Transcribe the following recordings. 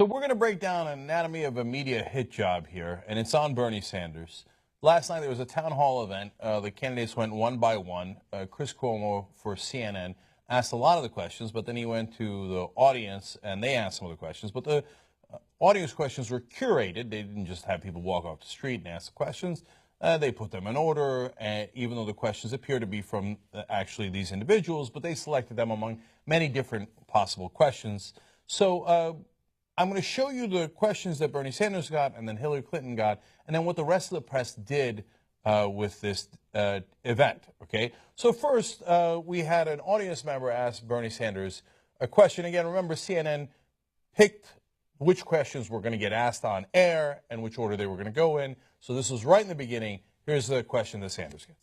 So we're going to break down an anatomy of a media hit job here, and it's on Bernie Sanders. Last night there was a town hall event. The candidates went one by one. Chris Cuomo for CNN asked a lot of the questions, but then he went to the audience and they asked some of the questions. But the audience questions were curated. They didn't just have people walk off the street and ask the questions. They put them in order, and even though the questions appear to be from actually these individuals, but they selected them among many different possible questions. So I'm going to show you the questions that Bernie Sanders got and then Hillary Clinton got, and then what the rest of the press did with this event, okay? So first, we had an audience member ask Bernie Sanders a question. Again, remember, CNN picked which questions were going to get asked on air and which order they were going to go in. So this was right in the beginning. Here's the question that Sanders gets.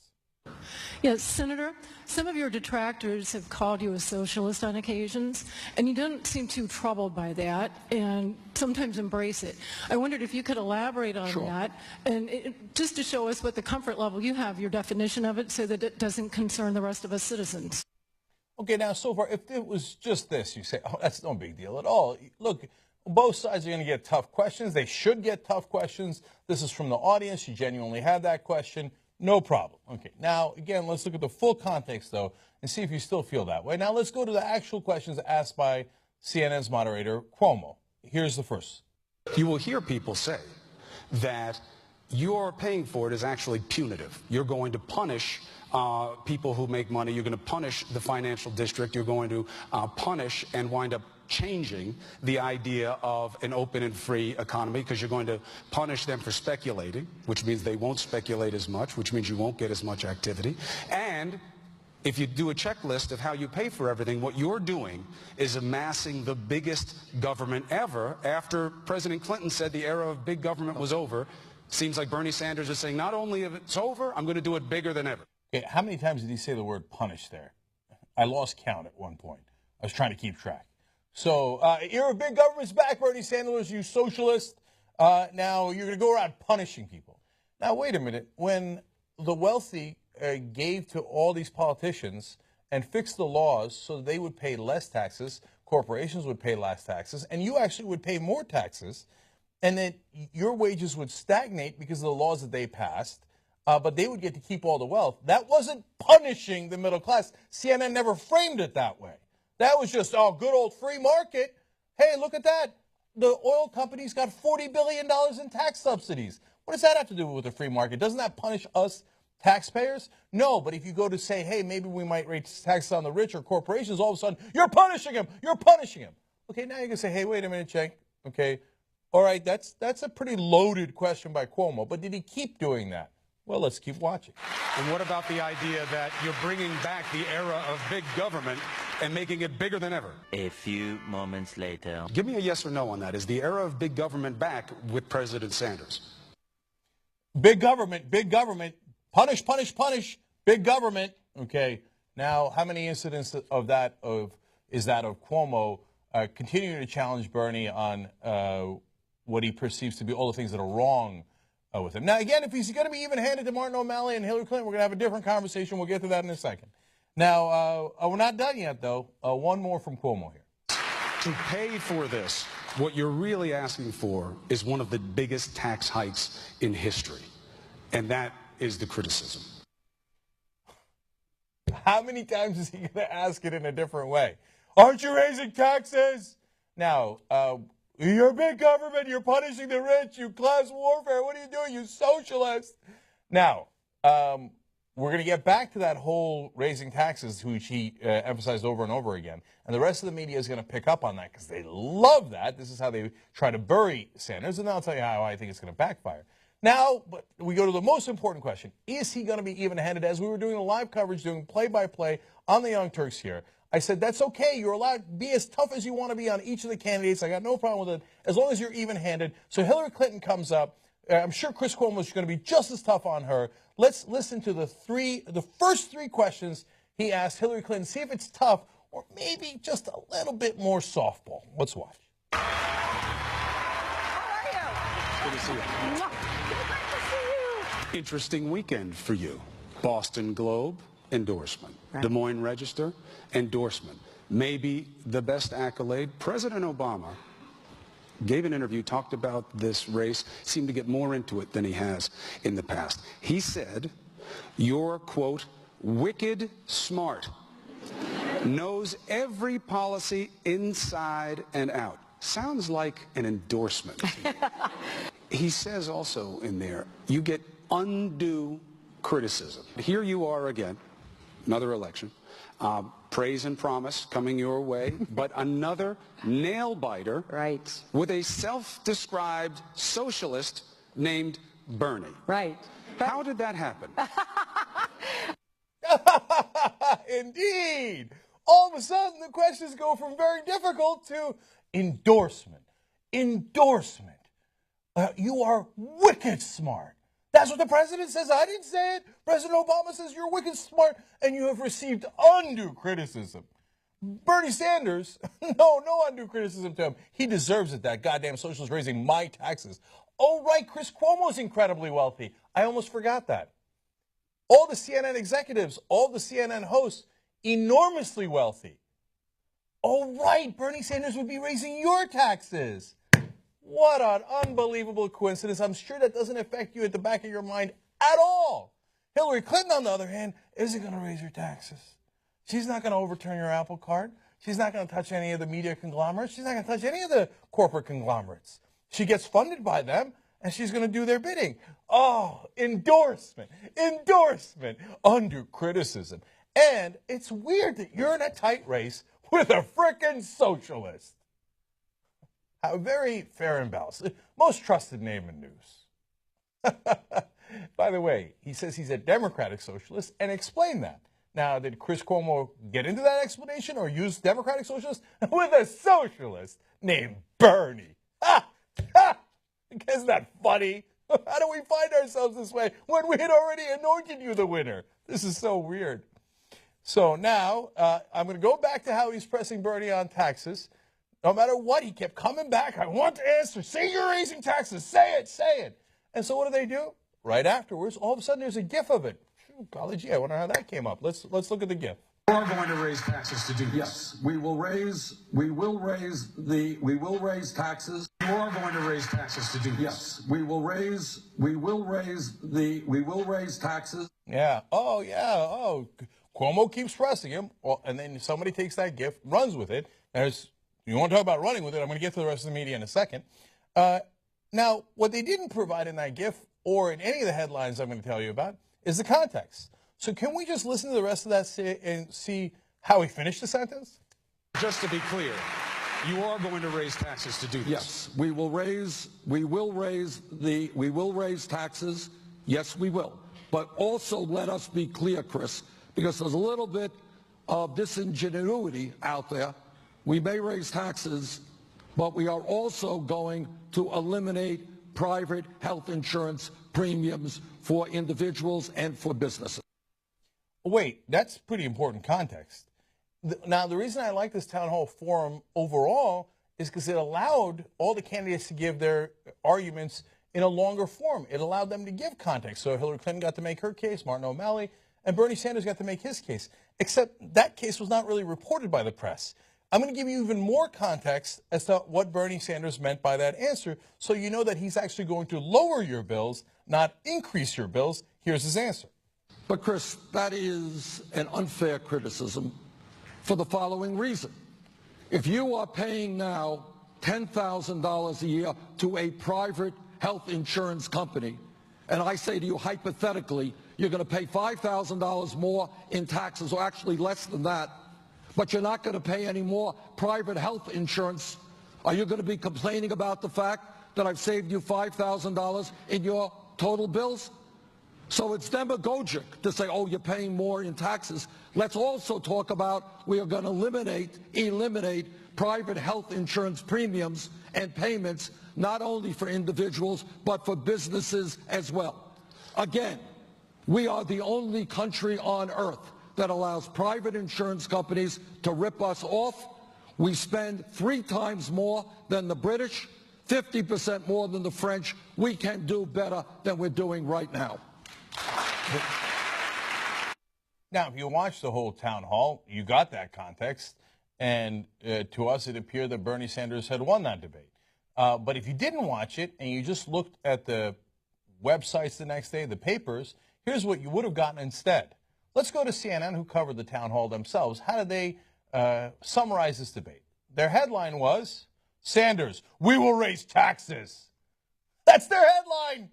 Yes, Senator, some of your detractors have called you a socialist on occasions, and you don't seem too troubled by that and sometimes embrace it. I wondered if you could elaborate on that, and just to show us what the comfort level you have, your definition of it, so that it doesn't concern the rest of us citizens. Okay, now so far, if it was just this, you say, oh, that's no big deal at all. Look, both sides are going to get tough questions. They should get tough questions. This is from the audience. You genuinely had that question. No problem. Okay, now, again, let's look at the full context, though, and see if you still feel that way. Now, let's go to the actual questions asked by CNN's moderator, Cuomo. Here's the first. You will hear people say that your paying for it is actually punitive. You're going to punish people who make money. You're going to punish the financial district. You're going to punish and wind up changing the idea of an open and free economy, because you're going to punish them for speculating, which means they won't speculate as much, which means you won't get as much activity. And if you do a checklist of how you pay for everything, what you're doing is amassing the biggest government ever. After President Clinton said the era of big government was over, seems like Bernie Sanders is saying, not only if it's over, I'm going to do it bigger than ever. Okay, how many times did he say the word punish there? I lost count at one point. I was trying to keep track. So, era of big government's back, Bernie Sanders, you socialist. Now you're going to go around punishing people. Now, wait a minute. When the wealthy gave to all these politicians and fixed the laws so that they would pay less taxes, corporations would pay less taxes, and you actually would pay more taxes, and then your wages would stagnate because of the laws that they passed, but they would get to keep all the wealth. That wasn't punishing the middle class. CNN never framed it that way. That was just, oh, good old free market. Hey, look at that. The oil companies got $40 billion in tax subsidies. What does that have to do with the free market? Doesn't that punish us taxpayers? No, but if you go to say, hey, maybe we might raise taxes on the rich or corporations, all of a sudden, you're punishing them. You're punishing them. Okay, now you can say, hey, wait a minute, Cenk. Okay, all right, that's a pretty loaded question by Cuomo, but did he keep doing that? Well, let's keep watching. And what about the idea that you're bringing back the era of big government and making it bigger than ever? A few moments later. Give me a yes or no on that. Is the era of big government back with President Sanders? Big government, punish, punish, punish, big government. Okay, now how many incidents of that is that of Cuomo continuing to challenge Bernie on what he perceives to be all the things that are wrong with him. Now, again, if he's going to be even-handed to Martin O'Malley and Hillary Clinton, we're going to have a different conversation. We'll get to that in a second. Now, we're not done yet, though. One more from Cuomo here. To pay for this, what you're really asking for is one of the biggest tax hikes in history, and that is the criticism. How many times is he going to ask it in a different way? Aren't you raising taxes? Now, you're big government, you're punishing the rich, you class warfare, what are you doing, you socialist? Now, we're going to get back to that whole raising taxes, which he emphasized over and over again. And the rest of the media is going to pick up on that because they love that. This is how they try to bury Sanders, and I'll tell you how I think it's going to backfire. Now, but we go to the most important question. Is he going to be even-handed? As we were doing the live coverage, doing play-by-play on the Young Turks here, I said, that's okay. You're allowed to be as tough as you want to be on each of the candidates. I got no problem with it, as long as you're even-handed. So Hillary Clinton comes up. I'm sure Chris Cuomo is going to be just as tough on her. Let's listen to the first three questions he asked Hillary Clinton. See if it's tough or maybe just a little bit more softball. Let's watch. How are you? Good to see you. Good to see you. Interesting weekend for you. Boston Globe, endorsement. Right. Des Moines Register, endorsement. Maybe the best accolade, President Obama gave an interview, talked about this race, seemed to get more into it than he has in the past. He said, you're, quote, wicked smart, knows every policy inside and out. Sounds like an endorsement. He says also in there, you get undue criticism. Here you are again, another election, praise and promise coming your way, but another nail-biter Right. with a self-described socialist named Bernie. Right. How did that happen? Indeed. All of a sudden, the questions go from very difficult to endorsement. Endorsement. You are wicked smart. That's what the president says. I didn't say it. President Obama says you're wicked smart and you have received undue criticism. Bernie Sanders, no undue criticism to him. He deserves it, that goddamn socialist raising my taxes. Oh, right, Chris Cuomo's incredibly wealthy. I almost forgot that. All the CNN executives, all the CNN hosts, enormously wealthy. Oh, right, Bernie Sanders would be raising your taxes. What an unbelievable coincidence. I'm sure that doesn't affect you at the back of your mind at all. Hillary Clinton, on the other hand, isn't going to raise your taxes. She's not going to overturn your Apple Card. She's not going to touch any of the media conglomerates. She's not going to touch any of the corporate conglomerates. She gets funded by them, and she's going to do their bidding. Oh, endorsement, undue criticism. And it's weird that you're in a tight race with a frickin' socialist. How very fair and balanced. Most trusted name in news. By the way, he says he's a democratic socialist and explained that. Now, did Chris Cuomo get into that explanation or use democratic socialist with a socialist named Bernie? Isn't that funny? How do we find ourselves this way when we had already anointed you the winner? This is so weird. So now I'm going to go back to how he's pressing Bernie on taxes. No matter what, he kept coming back. I want to answer. Say you're raising taxes. Say it. And so what do? Right afterwards, all of a sudden there's a GIF of it. Golly gee, I wonder how that came up. Let's look at the GIF. We are going to raise taxes to do this. Yes, we will raise taxes. You are going to raise taxes to do this. Yes, we will raise taxes. Yeah. Oh, Cuomo keeps pressing him. Well, and then somebody takes that GIF, runs with it. You want to talk about running with it? I'm going to get to the rest of the media in a second. Now, what they didn't provide in that GIF or in any of the headlines I'm going to tell you about is the context. So can we just listen to the rest of that and see how he finished the sentence? Just to be clear, you are going to raise taxes to do this. Yes, we will raise taxes. Yes, we will. But also let us be clear, Chris, because there's a little bit of disingenuity out there. We may raise taxes, but we are also going to eliminate private health insurance premiums for individuals and for businesses. Wait, that's pretty important context. Now, the reason I like this town hall forum overall is because it allowed all the candidates to give their arguments in a longer form. It allowed them to give context. So Hillary Clinton got to make her case, Martin O'Malley, and Bernie Sanders got to make his case. Except that case was not really reported by the press. I'm going to give you even more context as to what Bernie Sanders meant by that answer, so you know that he's actually going to lower your bills, not increase your bills. Here's his answer. But, Chris, that is an unfair criticism for the following reason. If you are paying now $10,000 a year to a private health insurance company, and I say to you hypothetically, you're going to pay $5,000 more in taxes, or actually less than that, but you're not going to pay any more private health insurance, are you going to be complaining about the fact that I've saved you $5,000 in your total bills? So it's demagogic to say, oh, you're paying more in taxes. Let's also talk about we are going to eliminate private health insurance premiums and payments, not only for individuals, but for businesses as well. Again, we are the only country on earth that allows private insurance companies to rip us off. We spend 3 times more than the British, 50% more than the French. We can do better than we're doing right now. Now, if you watch the whole town hall, you got that context. And to us, it appeared that Bernie Sanders had won that debate. But if you didn't watch it and you just looked at the websites the next day, the papers, here's what you would have gotten instead. Let's go to CNN, who covered the town hall themselves. How did they summarize this debate? Their headline was, Sanders, we will raise taxes. That's their headline.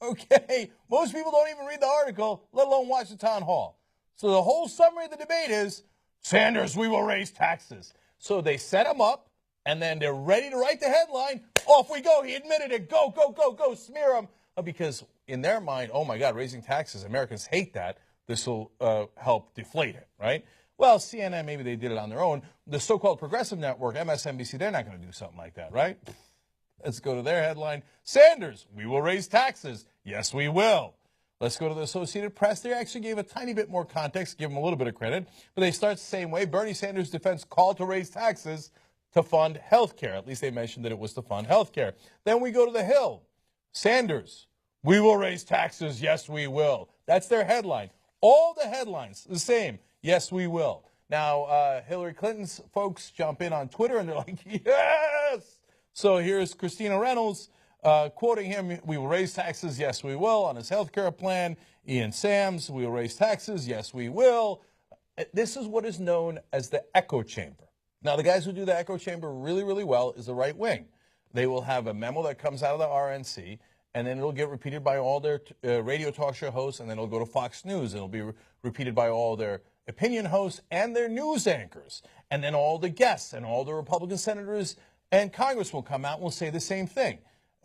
Okay, most people don't even read the article, let alone watch the town hall. So the whole summary of the debate is, Sanders, we will raise taxes. So they set him up, and then they're ready to write the headline. Off we go. He admitted it. Go, go, go, go. Smear him. Because in their mind, oh, my God, raising taxes, Americans hate that. This will help deflate it, right? Well, CNN, maybe they did it on their own. The so-called progressive network, MSNBC, they're not going to do something like that, right? Let's go to their headline. Sanders, we will raise taxes. Yes, we will. Let's go to the Associated Press. They actually gave a tiny bit more context, give them a little bit of credit. But they start the same way. Bernie Sanders' defense called to raise taxes to fund health care. At least they mentioned that it was to fund health care. Then we go to the Hill. Sanders, we will raise taxes. Yes, we will. That's their headline. All the headlines, the same. Yes, we will. Now, Hillary Clinton's folks jump in on Twitter, and they're like, yes. So here's Christina Reynolds quoting him, we will raise taxes, yes, we will, on his health care plan. Ian Sams, we will raise taxes, yes, we will. This is what is known as the echo chamber. Now, the guys who do the echo chamber really, really well is the right wing. They will have a memo that comes out of the RNC, and then it'll get repeated by all their radio talk show hosts, and then it'll go to Fox News, and it'll be repeated by all their opinion hosts and their news anchors. And then all the guests and all the Republican senators and Congress will come out and will say the same thing.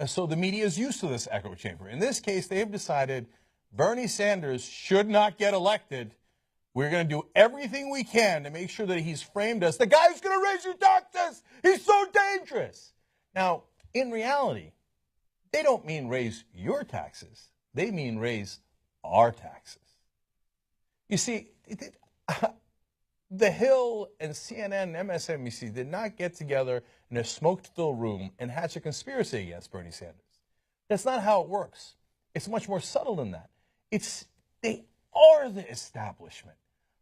So the media is used to this echo chamber. In this case, they have decided Bernie Sanders should not get elected. We're going to do everything we can to make sure that he's framed as the guy who's going to raise your taxes. He's so dangerous. Now, in reality, they don't mean raise your taxes. They mean raise our taxes. You see, The Hill and CNN and MSNBC did not get together in a smoke-filled room and hatch a conspiracy against Bernie Sanders. That's not how it works. It's much more subtle than that. They are the establishment.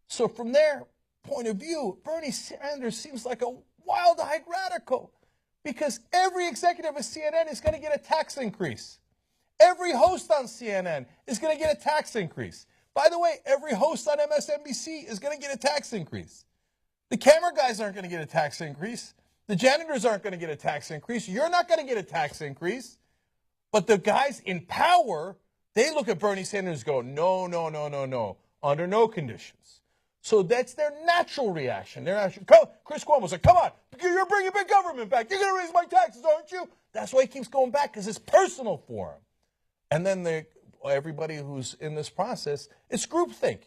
So from their point of view, Bernie Sanders seems like a wild-eyed radical because every executive of CNN is going to get a tax increase. Every host on CNN is going to get a tax increase. By the way, every host on MSNBC is going to get a tax increase. The camera guys aren't going to get a tax increase. The janitors aren't going to get a tax increase. You're not going to get a tax increase. But the guys in power, they look at Bernie Sanders and go, no, no, no, no, no, under no conditions. So that's their natural reaction. Chris Cuomo's like, come on, you're bringing big government back. You're going to raise my taxes, aren't you? That's why he keeps going back, because it's personal for him. And then everybody who's in this process, it's groupthink.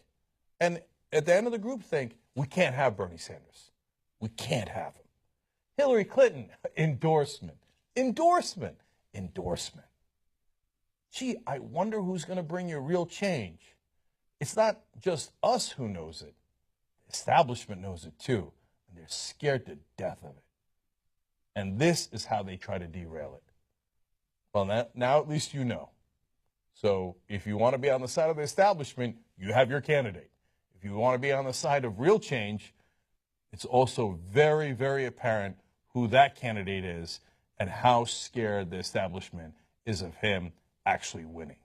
And at the end of the groupthink, we can't have Bernie Sanders. We can't have him. Hillary Clinton, endorsement, endorsement, endorsement. Gee, I wonder who's going to bring you real change. It's not just us who knows it. The establishment knows it too, and they're scared to death of it. And this is how they try to derail it. Well, now at least you know. So if you want to be on the side of the establishment, you have your candidate. If you want to be on the side of real change, it's also very, very apparent who that candidate is and how scared the establishment is of him actually winning.